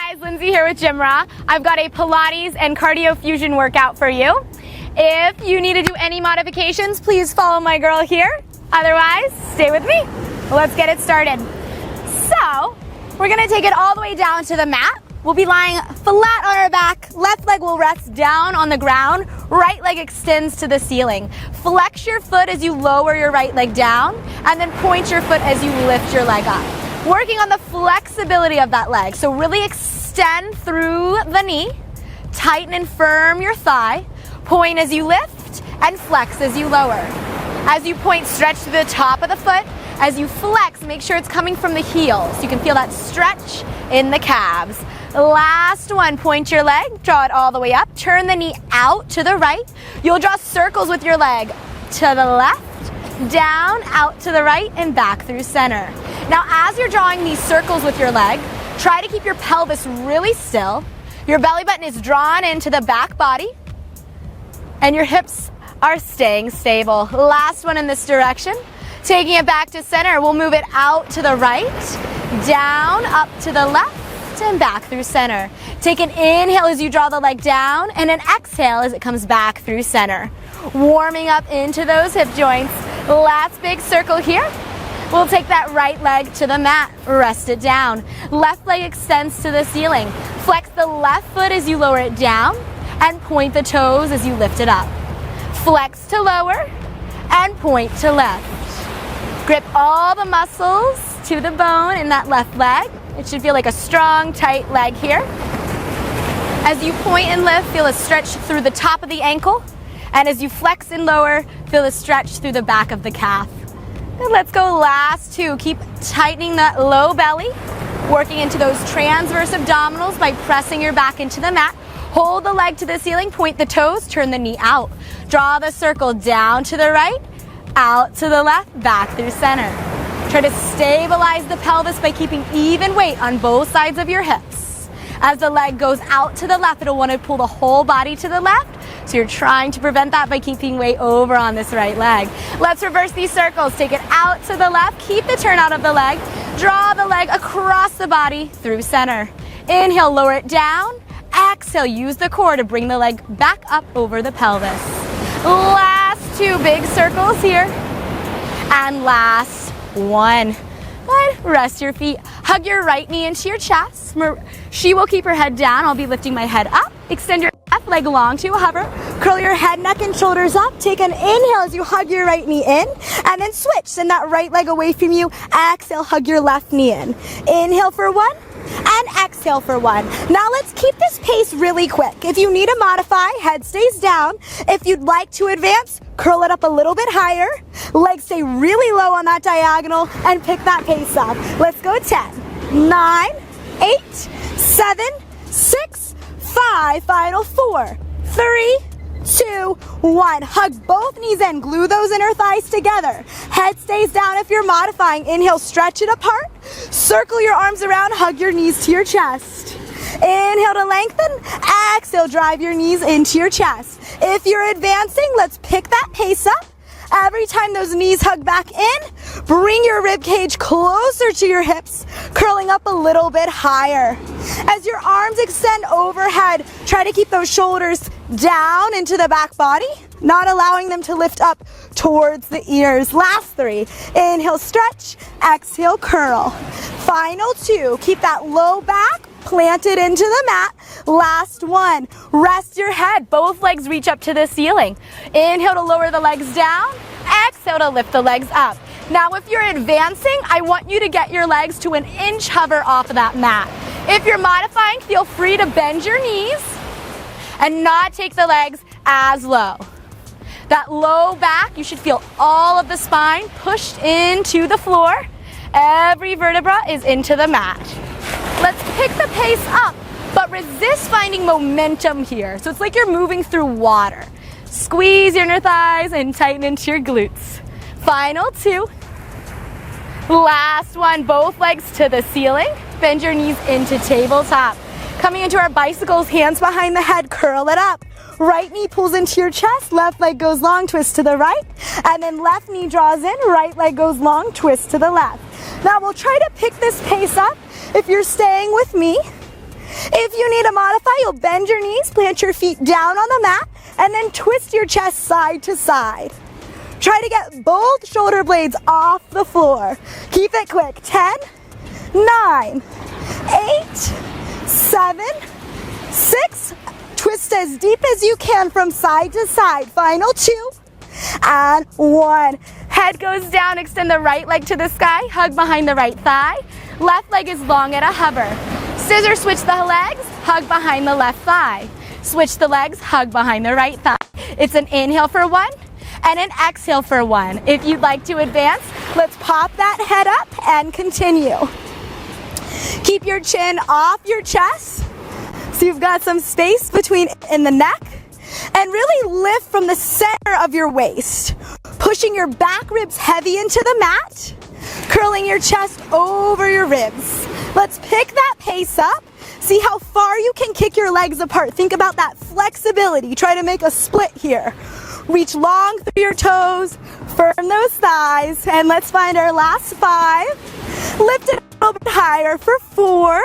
guys, Lindsay here with GymRa. I've got a Pilates and cardio fusion workout for you. If you need to do any modifications, please follow my girl here. Otherwise, stay with me. Let's get it started. So, we're gonna take it all the way down to the mat. We'll be lying flat on our back. Left leg will rest down on the ground. Right leg extends to the ceiling. Flex your foot as you lower your right leg down, and then point your foot as you lift your leg up. Working on the flexibility of that leg. So really extend through the knee, tighten and firm your thigh, point as you lift, and flex as you lower. As you point, stretch to the top of the foot. As you flex, make sure it's coming from the heel, so you can feel that stretch in the calves. Last one, point your leg, draw it all the way up, turn the knee out to the right. You'll draw circles with your leg to the left, down, out to the right, and back through center. Now, as you're drawing these circles with your leg, try to keep your pelvis really still. Your belly button is drawn into the back body, and your hips are staying stable. Last one in this direction. Taking it back to center, we'll move it out to the right, down, up to the left, and back through center. Take an inhale as you draw the leg down, and an exhale as it comes back through center. Warming up into those hip joints. Last big circle here. We'll take that right leg to the mat, rest it down. Left leg extends to the ceiling. Flex the left foot as you lower it down, and point the toes as you lift it up. Flex to lower, and point to left. Grip all the muscles to the bone in that left leg. It should feel like a strong, tight leg here. As you point and lift, feel a stretch through the top of the ankle. And as you flex and lower, feel a stretch through the back of the calf. And let's go last two. Keep tightening that low belly, working into those transverse abdominals by pressing your back into the mat. Hold the leg to the ceiling, point the toes, turn the knee out. Draw the circle down to the right, out to the left, back through center. Try to stabilize the pelvis by keeping even weight on both sides of your hips. As the leg goes out to the left, it'll want to pull the whole body to the left. So you're trying to prevent that by keeping weight over on this right leg. Let's reverse these circles. Take it out to the left. Keep the turn out of the leg. Draw the leg across the body through center. Inhale, lower it down. Exhale, use the core to bring the leg back up over the pelvis. Last two big circles here. And last one. Good. Rest your feet. Hug your right knee into your chest. She will keep her head down. I'll be lifting my head up. Extend your left leg long to a hover. Curl your head, neck, and shoulders up. Take an inhale as you hug your right knee in. And then switch. Send that right leg away from you. Exhale, hug your left knee in. Inhale for one. And exhale for one. Now let's keep this pace really quick. If you need to modify, head stays down. If you'd like to advance, curl it up a little bit higher. Legs stay really low on that diagonal and pick that pace up. Let's go 10, 9, 8, 7, 6, 5, final 4, 3, 2, 1. Hug both knees in, glue those inner thighs together. Head stays down if you're modifying. Inhale, stretch it apart. Circle your arms around, hug your knees to your chest. Inhale to lengthen. Exhale, drive your knees into your chest. If you're advancing, let's pick that pace up. Every time those knees hug back in, bring your rib cage closer to your hips, curling up a little bit higher. As your arms extend overhead, try to keep those shoulders down into the back body, not allowing them to lift up towards the ears. Last three. Inhale, stretch. Exhale, curl. Final two. Keep that low back planted into the mat. Last one. Rest your head. Both legs reach up to the ceiling. Inhale to lower the legs down. Exhale to lift the legs up. Now, if you're advancing, I want you to get your legs to an inch hover off of that mat. If you're modifying, feel free to bend your knees and not take the legs as low. That low back, you should feel all of the spine pushed into the floor. Every vertebra is into the mat. Let's pick the pace up, but resist finding momentum here. So it's like you're moving through water. Squeeze your inner thighs and tighten into your glutes. Final two. Last one, both legs to the ceiling. Bend your knees into tabletop. Coming into our bicycles, hands behind the head, curl it up. Right knee pulls into your chest, left leg goes long, twist to the right. And then left knee draws in, right leg goes long, twist to the left. Now we'll try to pick this pace up. If you're staying with me, If you need to modify, you'll bend your knees, plant your feet down on the mat, and then twist your chest side to side. Try to get both shoulder blades off the floor. Keep it quick. 10, 9, 8, 7, 6. Twist as deep as you can from side to side. Final 2 and 1. Head goes down, extend the right leg to the sky, hug behind the right thigh. Left leg is long at a hover. Scissor switch the legs, hug behind the left thigh. Switch the legs, hug behind the right thigh. It's an inhale for 1 and an exhale for 1. If you'd like to advance, let's pop that head up and continue. Keep your chin off your chest so you've got some space between in the neck, and really lift from the center of your waist, pushing your back ribs heavy into the mat, curling your chest over your ribs. Let's pick that pace up. See how far you can kick your legs apart. Think about that flexibility. Try to make a split here. Reach long through your toes, firm those thighs, and let's find our last 5. Lift it a little bit higher for 4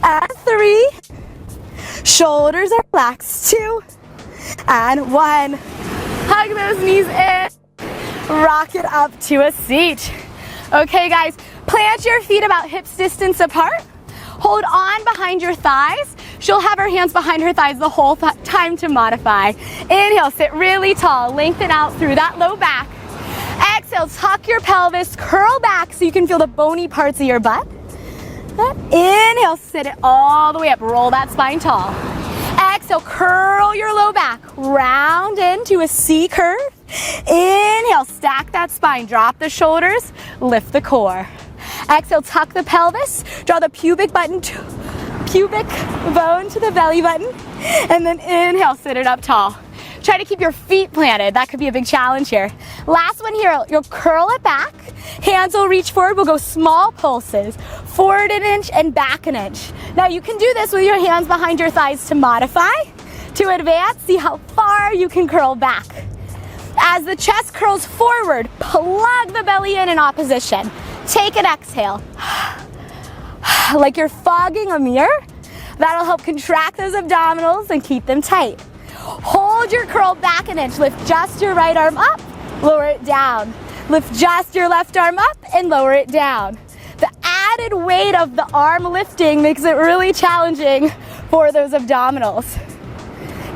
and 3. Shoulders are relaxed. 2 and 1. Hug those knees in. Rock it up to a seat. Okay, guys, plant your feet about hips distance apart. Hold on behind your thighs. She'll have her hands behind her thighs the whole time to modify. Inhale, sit really tall. Lengthen out through that low back. Exhale, tuck your pelvis, curl back so you can feel the bony parts of your butt. Inhale, sit it all the way up. Roll that spine tall. Exhale, curl your low back. Round into a C curve. Inhale, stack that spine. Drop the shoulders. Lift the core. Exhale, tuck the pelvis. Draw the pubic bone to the belly button. And then inhale, sit it up tall. Try to keep your feet planted. That could be a big challenge here. Last one here, you'll curl it back. Hands will reach forward. We'll go small pulses. Forward an inch and back an inch. Now you can do this with your hands behind your thighs to modify. To advance, see how far you can curl back. As the chest curls forward, plug the belly in opposition. Take an exhale. Like you're fogging a mirror. That'll help contract those abdominals and keep them tight. Hold your curl back an inch. Lift just your right arm up, lower it down. Lift just your left arm up and lower it down. The added weight of the arm lifting makes it really challenging for those abdominals.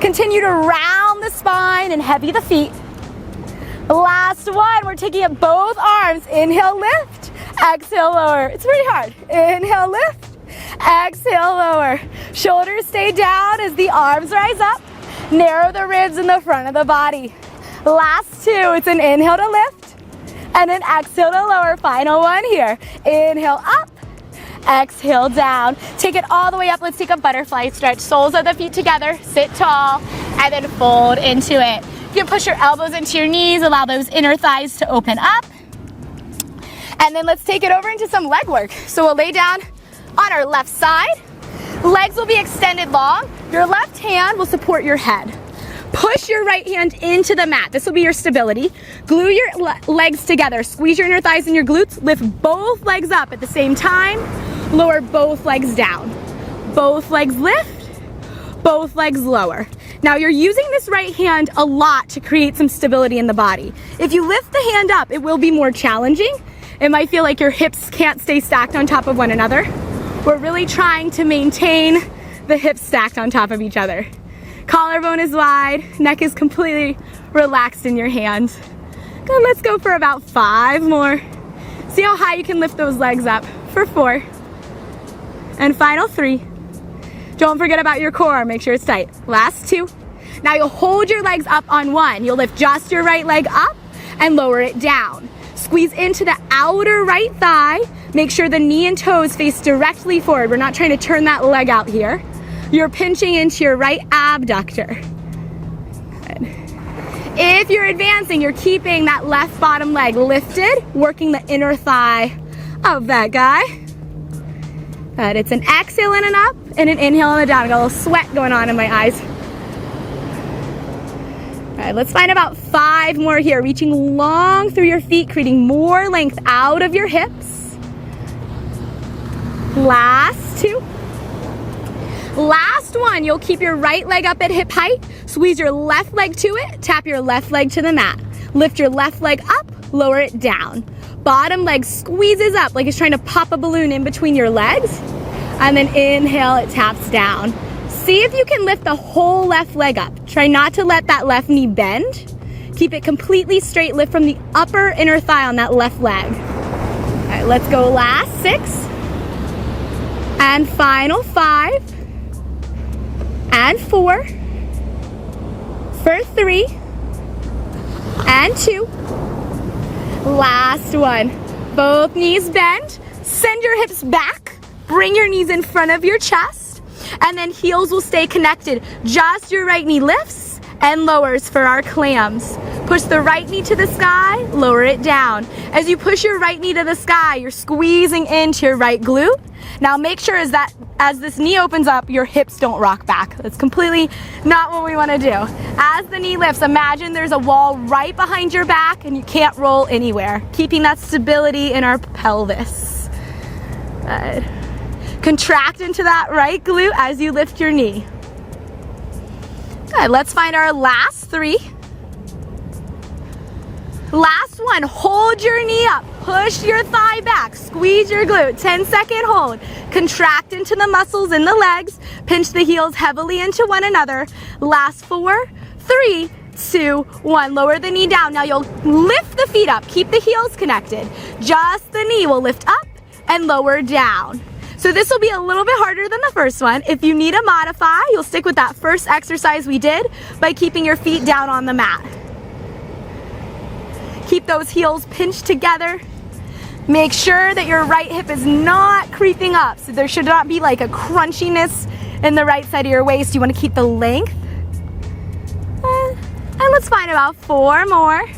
Continue to round the spine and heavy the feet. Last one, we're taking up both arms. Inhale, lift. Exhale, lower. It's pretty hard. Inhale, lift. Exhale, lower. Shoulders stay down as the arms rise up. Narrow the ribs in the front of the body. Last 2, it's an inhale to lift and an exhale to lower. Final one here. Inhale up, exhale down. Take it all the way up. Let's take a butterfly stretch. Soles of the feet together, sit tall, and then fold into it. You can push your elbows into your knees, allow those inner thighs to open up. And then let's take it over into some leg work. So we'll lay down on our left side. Legs will be extended long. Your left hand will support your head. Push your right hand into the mat. This will be your stability. Glue your legs together. Squeeze your inner thighs and your glutes. Lift both legs up at the same time. Lower both legs down. Both legs lift. Both legs lower. Now you're using this right hand a lot to create some stability in the body. If you lift the hand up, it will be more challenging. It might feel like your hips can't stay stacked on top of one another. We're really trying to maintain the hips stacked on top of each other. Collarbone is wide, neck is completely relaxed in your hands. Good, let's go for about 5 more. See how high you can lift those legs up for 4. And final 3. Don't forget about your core, make sure it's tight. Last 2. Now you'll hold your legs up on 1. You'll lift just your right leg up and lower it down. Squeeze into the outer right thigh. Make sure the knee and toes face directly forward. We're not trying to turn that leg out here. You're pinching into your right abductor. Good. If you're advancing, you're keeping that left bottom leg lifted, working the inner thigh of that guy. Good. It's an exhale in and up and an inhale and a down. I got a little sweat going on in my eyes. All right, let's find about 5 more here. Reaching long through your feet, creating more length out of your hips. Last 2. Last one, you'll keep your right leg up at hip height, squeeze your left leg to it, tap your left leg to the mat. Lift your left leg up, lower it down. Bottom leg squeezes up like it's trying to pop a balloon in between your legs. And then inhale, it taps down. See if you can lift the whole left leg up. Try not to let that left knee bend. Keep it completely straight. Lift from the upper inner thigh on that left leg. All right, let's go last 6. And final 5. And 4. For 3. And 2. Last one. Both knees bend. Send your hips back. Bring your knees in front of your chest. And then heels will stay connected. Just your right knee lifts and lowers for our clams. Push the right knee to the sky, lower it down. As you push your right knee to the sky, you're squeezing into your right glute. Now make sure as this knee opens up, your hips don't rock back. That's completely not what we want to do. As the knee lifts, imagine there's a wall right behind your back and you can't roll anywhere. Keeping that stability in our pelvis. Good. Contract into that right glute as you lift your knee. Good, let's find our last 3. Last one, hold your knee up, push your thigh back, squeeze your glute, 10-second hold. Contract into the muscles in the legs, pinch the heels heavily into one another. Last 4, 3, 2, 1. Lower the knee down. Now you'll lift the feet up, keep the heels connected. Just the knee will lift up and lower down. So this will be a little bit harder than the first one. If you need to modify, you'll stick with that first exercise we did by keeping your feet down on the mat. Keep those heels pinched together. Make sure that your right hip is not creeping up. So there should not be like a crunchiness in the right side of your waist. You want to keep the length. And let's find about 4 more.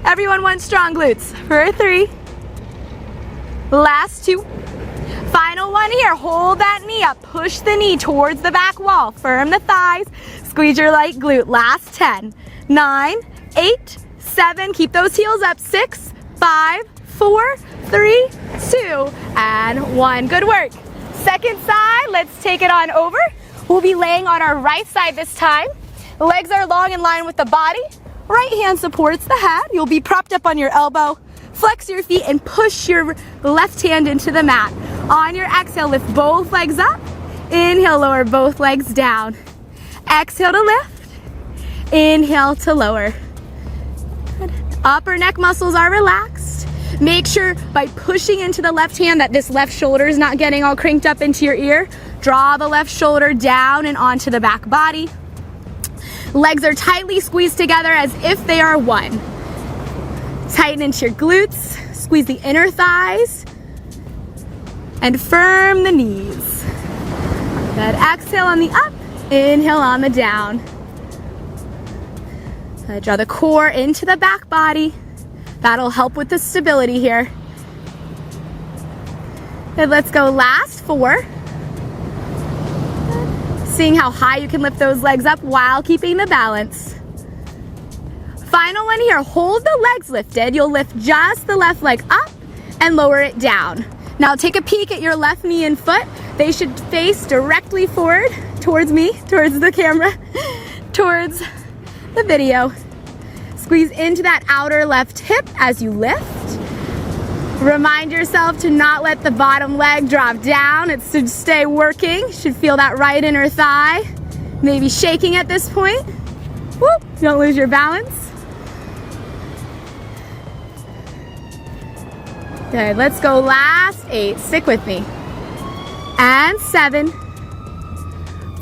Everyone wants strong glutes. For 3. Last 2. Final one here. Hold that knee up. Push the knee towards the back wall. Firm the thighs. Squeeze your right glute. Last 10. 9, 8, 7. Keep those heels up. 6, 5, 4, 3, 2, and 1. Good work. Second side. Let's take it on over. We'll be laying on our right side this time. Legs are long in line with the body. Right hand supports the head. You'll be propped up on your elbow. Flex your feet and push your left hand into the mat. On your exhale, lift both legs up. Inhale, lower both legs down. Exhale to lift. Inhale to lower. Good. Upper neck muscles are relaxed. Make sure by pushing into the left hand that this left shoulder is not getting all cranked up into your ear. Draw the left shoulder down and onto the back body. Legs are tightly squeezed together as if they are one. Tighten into your glutes, squeeze the inner thighs, and firm the knees. Good. Exhale on the up, inhale on the down. Good. Draw the core into the back body. That'll help with the stability here. Good. Let's go last 4. Seeing how high you can lift those legs up while keeping the balance. Final one here, hold the legs lifted. You'll lift just the left leg up and lower it down. Now take a peek at your left knee and foot. They should face directly forward towards me, towards the camera, towards the video. Squeeze into that outer left hip as you lift. Remind yourself to not let the bottom leg drop down. It should stay working. You should feel that right inner thigh. Maybe shaking at this point. Whoop, don't lose your balance. Good, let's go last 8. Stick with me. And 7.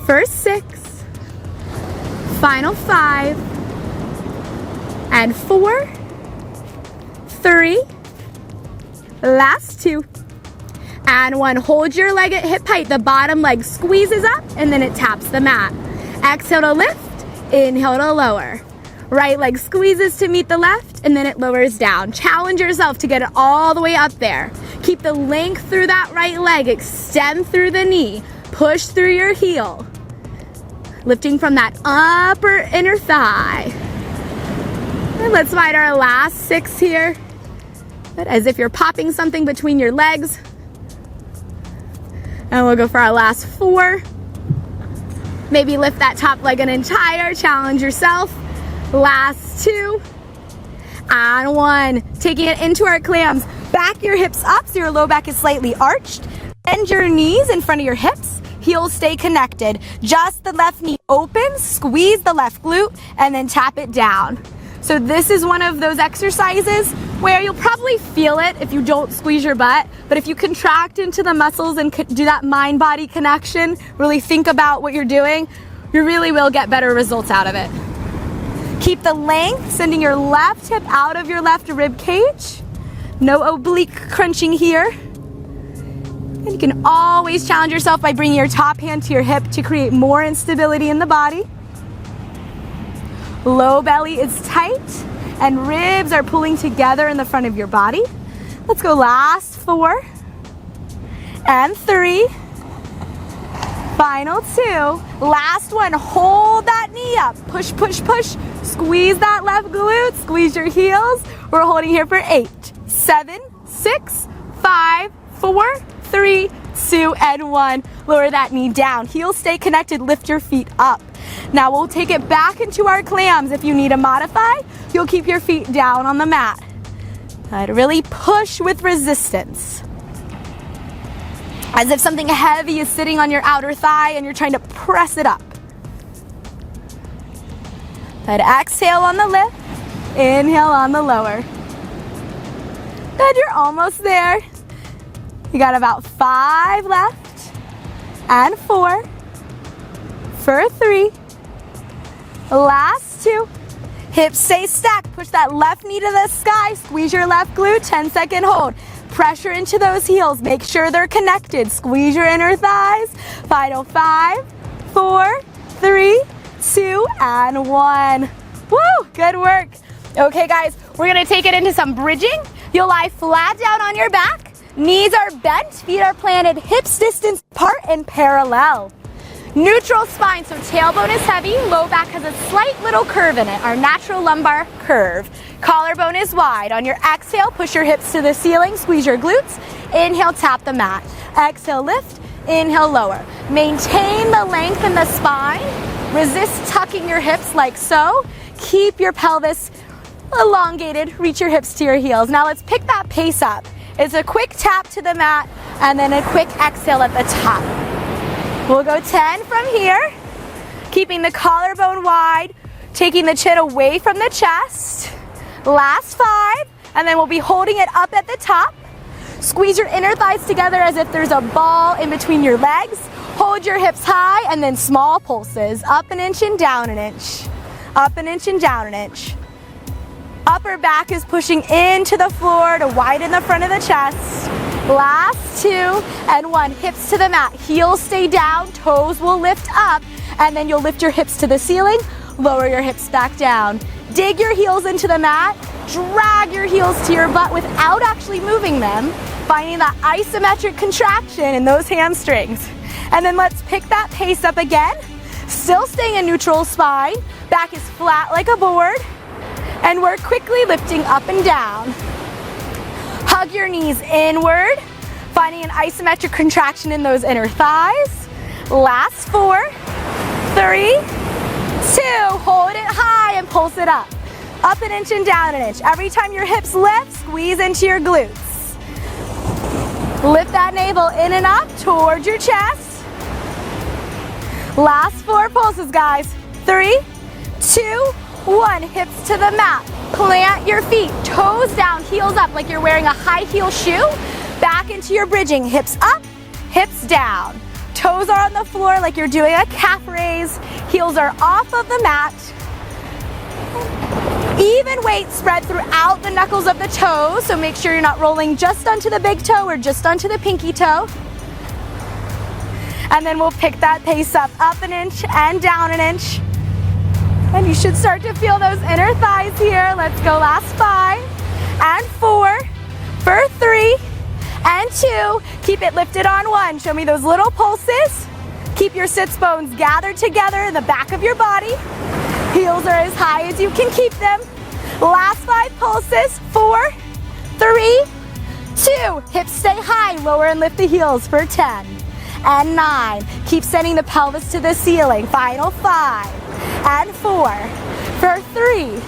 First 6. Final 5. And 4. 3. Last 2. And 1. Hold your leg at hip height. The bottom leg squeezes up and then it taps the mat. Exhale to lift. Inhale to lower. Right leg squeezes to meet the left and then it lowers down. Challenge yourself to get it all the way up there. Keep the length through that right leg. Extend through the knee. Push through your heel. Lifting from that upper inner thigh. And let's find our last 6 here. As if you're popping something between your legs. And we'll go for our last 4. Maybe lift that top leg an inch higher, challenge yourself. Last 2, and 1. Taking it into our clams. Back your hips up so your low back is slightly arched. Bend your knees in front of your hips. Heels stay connected. Just the left knee open, squeeze the left glute, and then tap it down. So this is one of those exercises where you'll probably feel it if you don't squeeze your butt, but if you contract into the muscles and do that mind-body connection, really think about what you're doing, you really will get better results out of it. Keep the length, sending your left hip out of your left rib cage. No oblique crunching here. And you can always challenge yourself by bringing your top hand to your hip to create more instability in the body. Low belly is tight and ribs are pulling together in the front of your body. Let's go last 4 and 3. Final 2. Last one, hold that knee up. Push, push, push. Squeeze that left glute, squeeze your heels. We're holding here for 8, 7, 6, 5, 4, 3, 2, and 1. Lower that knee down. Heels stay connected, lift your feet up. Now we'll take it back into our clams. If you need to modify, you'll keep your feet down on the mat. Really push with resistance. As if something heavy is sitting on your outer thigh and you're trying to press it up. Exhale on the lift, inhale on the lower. Good, you're almost there. You got about 5 left, and 4, for 3, last 2. Hips stay stacked, push that left knee to the sky, squeeze your left glute, 10-second hold. Pressure into those heels, make sure they're connected. Squeeze your inner thighs. Final 5, 4, 3, 2, and 1. Woo, good work. Okay guys, we're gonna take it into some bridging. You'll lie flat down on your back. Knees are bent, feet are planted, hips distance apart and parallel. Neutral spine, so tailbone is heavy, low back has a slight little curve in it, our natural lumbar curve. Collarbone is wide. On your exhale, push your hips to the ceiling, squeeze your glutes. Inhale, tap the mat. Exhale, lift. Inhale, lower. Maintain the length in the spine. Resist tucking your hips like so. Keep your pelvis elongated. Reach your hips to your heels. Now let's pick that pace up. It's a quick tap to the mat and then a quick exhale at the top. We'll go 10 from here. Keeping the collarbone wide, taking the chin away from the chest. Last 5, and then we'll be holding it up at the top. Squeeze your inner thighs together as if there's a ball in between your legs. Hold your hips high and then small pulses. Up an inch and down an inch. Up an inch and down an inch. Upper back is pushing into the floor to widen the front of the chest. Last 2 and 1. Hips to the mat. Heels stay down, toes will lift up, and then you'll lift your hips to the ceiling. Lower your hips back down. Dig your heels into the mat. Drag your heels to your butt without actually moving them, finding that isometric contraction in those hamstrings. And then let's pick that pace up again. Still staying in neutral spine. Back is flat like a board. And we're quickly lifting up and down. Hug your knees inward, finding an isometric contraction in those inner thighs. Last 4, 3, 2, hold it high and pulse it up. Up an inch and down an inch. Every time your hips lift, squeeze into your glutes. Lift that navel in and up towards your chest. Last 4 pulses, guys. 3, 2, 1. Hips to the mat. Plant your feet, toes down, heels up like you're wearing a high heel shoe. Back into your bridging. Hips up, hips down. Toes are on the floor like you're doing a calf raise. Heels are off of the mat. Even weight spread throughout the knuckles of the toes, so make sure you're not rolling just onto the big toe or just onto the pinky toe. And then we'll pick that pace up an inch and down an inch. And you should start to feel those inner thighs here. Let's go last 5 and 4 for 3 and 2. Keep it lifted on 1. Show me those little pulses. Keep your sits bones gathered together in the back of your body. Heels are as high as you can keep them. Last 5 pulses. 4, 3, 2. Hips stay high. Lower and lift the heels for 10. and 9. Keep sending the pelvis to the ceiling. Final 5 and 4 for 3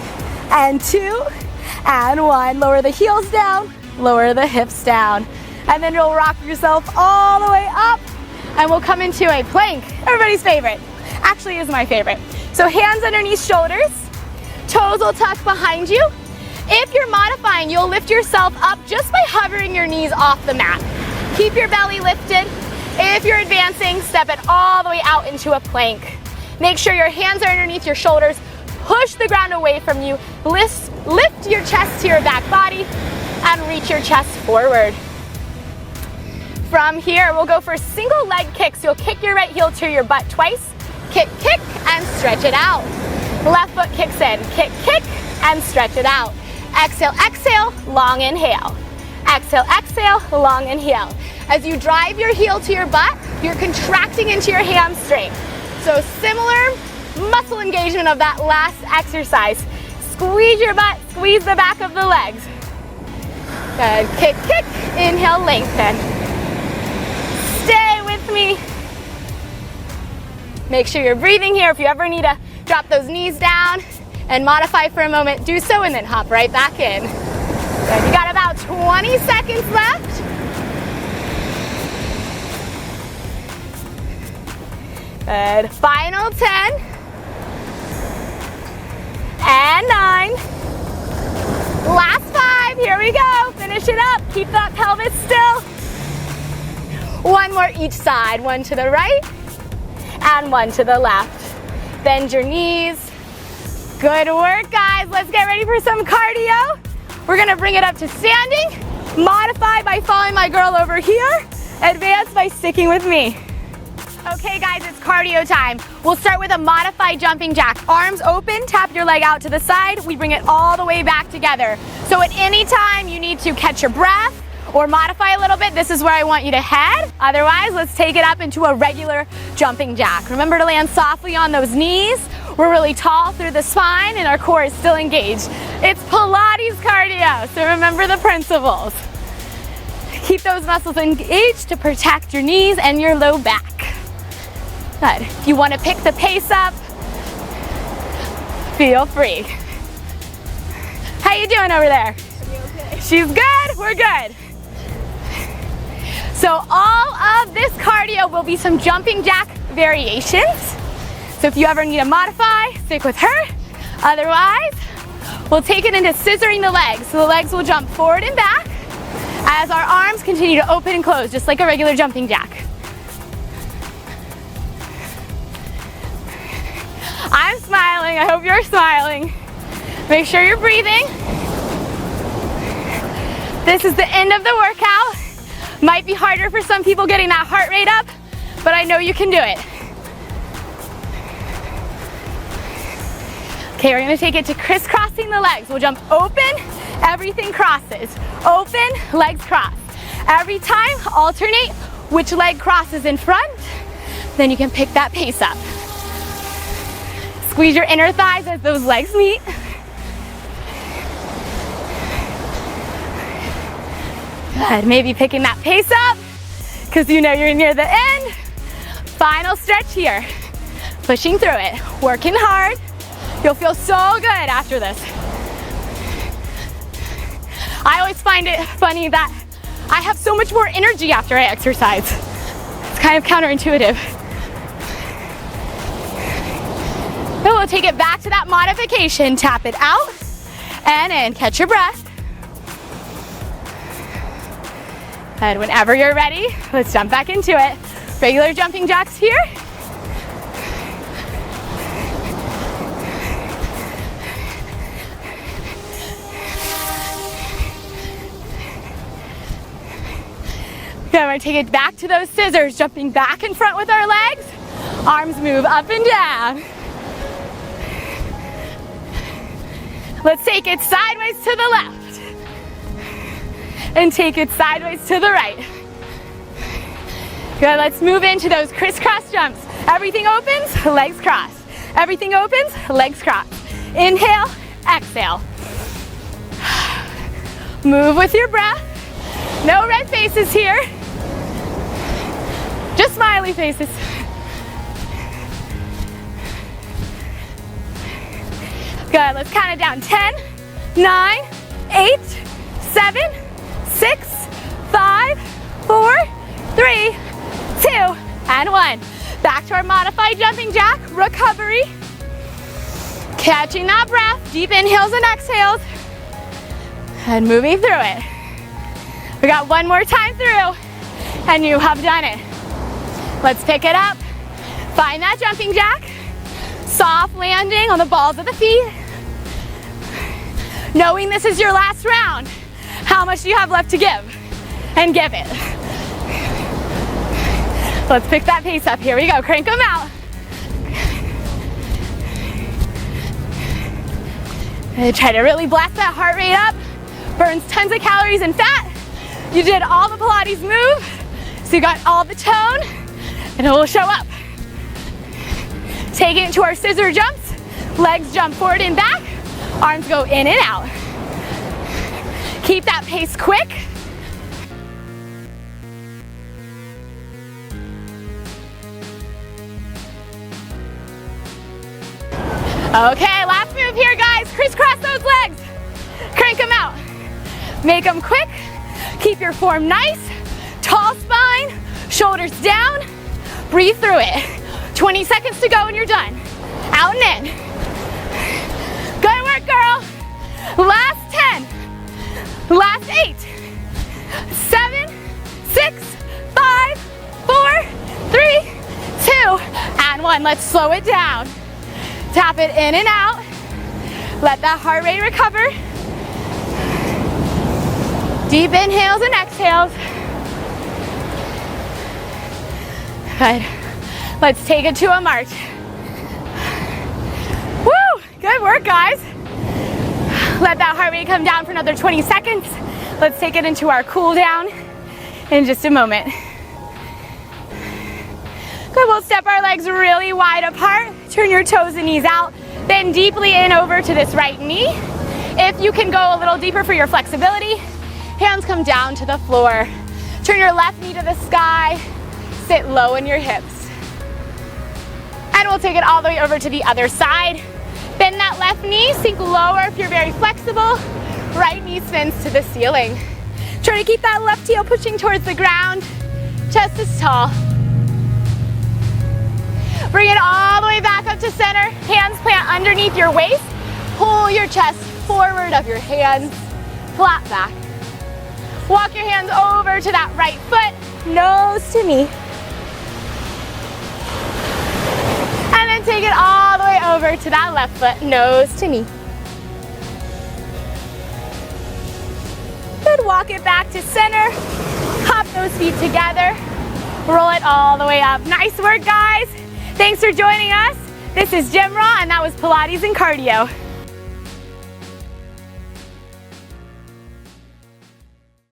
and 2 and 1. Lower the heels down, lower the hips down. And then you'll rock yourself all the way up and we'll come into a plank. Everybody's favorite. Actually is my favorite. So hands underneath shoulders, toes will tuck behind you. If you're modifying, you'll lift yourself up just by hovering your knees off the mat. Keep your belly lifted. If you're advancing, step it all the way out into a plank. Make sure your hands are underneath your shoulders. Push the ground away from you. Lift your chest to your back body and reach your chest forward. From here, we'll go for single leg kicks. You'll kick your right heel to your butt twice. Kick, kick, and stretch it out. Left foot kicks in. Kick, kick, and stretch it out. Exhale, exhale, long inhale. Exhale, exhale, long inhale. As you drive your heel to your butt, you're contracting into your hamstring. So similar muscle engagement of that last exercise. Squeeze your butt, squeeze the back of the legs. Good, kick, kick, inhale, lengthen. Stay with me. Make sure you're breathing here. If you ever need to drop those knees down and modify for a moment, do so and then hop right back in. Good, you got about 20 seconds left. Good, final 10 and 9. Last 5, here we go. Finish it up, keep that pelvis still. One more each side, one to the right and one to the left. Bend your knees. Good work, guys. Let's get ready for some cardio. We're gonna bring it up to standing, modify by following my girl over here, advance by sticking with me. Okay guys, it's cardio time. We'll start with a modified jumping jack. Arms open, tap your leg out to the side. We bring it all the way back together. So at any time you need to catch your breath or modify a little bit, this is where I want you to head. Otherwise, let's take it up into a regular jumping jack. Remember to land softly on those knees. We're really tall through the spine and our core is still engaged. It's Pilates cardio, so remember the principles. Keep those muscles engaged to protect your knees and your low back. Good. If you want to pick the pace up, feel free. How you doing over there? Okay. She's good, we're good. So all of this cardio will be some jumping jack variations. So if you ever need to modify, stick with her. Otherwise, we'll take it into scissoring the legs. So the legs will jump forward and back as our arms continue to open and close, just like a regular jumping jack. I'm smiling, I hope you're smiling. Make sure you're breathing. This is the end of the workout. Might be harder for some people getting that heart rate up, but I know you can do it. Okay, we're gonna take it to crisscrossing the legs. We'll jump open, everything crosses. Open, legs cross. Every time, alternate which leg crosses in front, then you can pick that pace up. Squeeze your inner thighs as those legs meet. Good, maybe picking that pace up because you know you're near the end. Final stretch here. Pushing through it, working hard. You'll feel so good after this. I always find it funny that I have so much more energy after I exercise. It's kind of counterintuitive. Then we'll take it back to that modification. Tap it out and in. Catch your breath. And whenever you're ready, let's jump back into it. Regular jumping jacks here. Okay, we're gonna take it back to those scissors, jumping back and front with our legs. Arms move up and down. Let's take it sideways to the left. And take it sideways to the right. Good, let's move into those crisscross jumps. Everything opens, legs cross. Everything opens, legs cross. Inhale, exhale. Move with your breath. No red faces here. Just smiley faces. Good, let's count it down. 10, 9, 8, 7, 6, 5, 4, 3, 2, and 1. Back to our modified jumping jack, recovery. Catching that breath, deep inhales and exhales, and moving through it. We got one more time through, and you have done it. Let's pick it up. Find that jumping jack. Soft landing on the balls of the feet. Knowing this is your last round, how much do you have left to give? And give it. Let's pick that pace up. Here we go. Crank them out. And try to really blast that heart rate up. Burns tons of calories and fat. You did all the Pilates moves, so you got all the tone, and it will show up. Take it into our scissor jumps. Legs jump forward and back. Arms go in and out. Keep that pace quick. Okay, last move here, guys. Crisscross those legs. Crank them out. Make them quick. Keep your form nice. Tall spine, shoulders down. Breathe through it. 20 seconds to go and you're done. Out and in. Good work, girl. Last 10. Last 8. 7, 6, 5, 4, 3, 2, and 1. Let's slow it down. Tap it in and out. Let that heart rate recover. Deep inhales and exhales. Good. Let's take it to a march. Woo! Good work, guys. Let that heart rate come down for another 20 seconds. Let's take it into our cool down in just a moment. Good, we'll step our legs really wide apart. Turn your toes and knees out. Bend deeply in over to this right knee. If you can go a little deeper for your flexibility, hands come down to the floor. Turn your left knee to the sky. Sit low in your hips. And we'll take it all the way over to the other side. Bend that left knee, sink lower if you're very flexible. Right knee spins to the ceiling. Try to keep that left heel pushing towards the ground. Chest is tall. Bring it all the way back up to center. Hands plant underneath your waist. Pull your chest forward of your hands. Flat back. Walk your hands over to that right foot. Nose to knee. And then take it all the way over to that left foot. Nose to knee. Good. Walk it back to center. Hop those feet together. Roll it all the way up. Nice work, guys. Thanks for joining us. This is GymRa, and that was Pilates and cardio.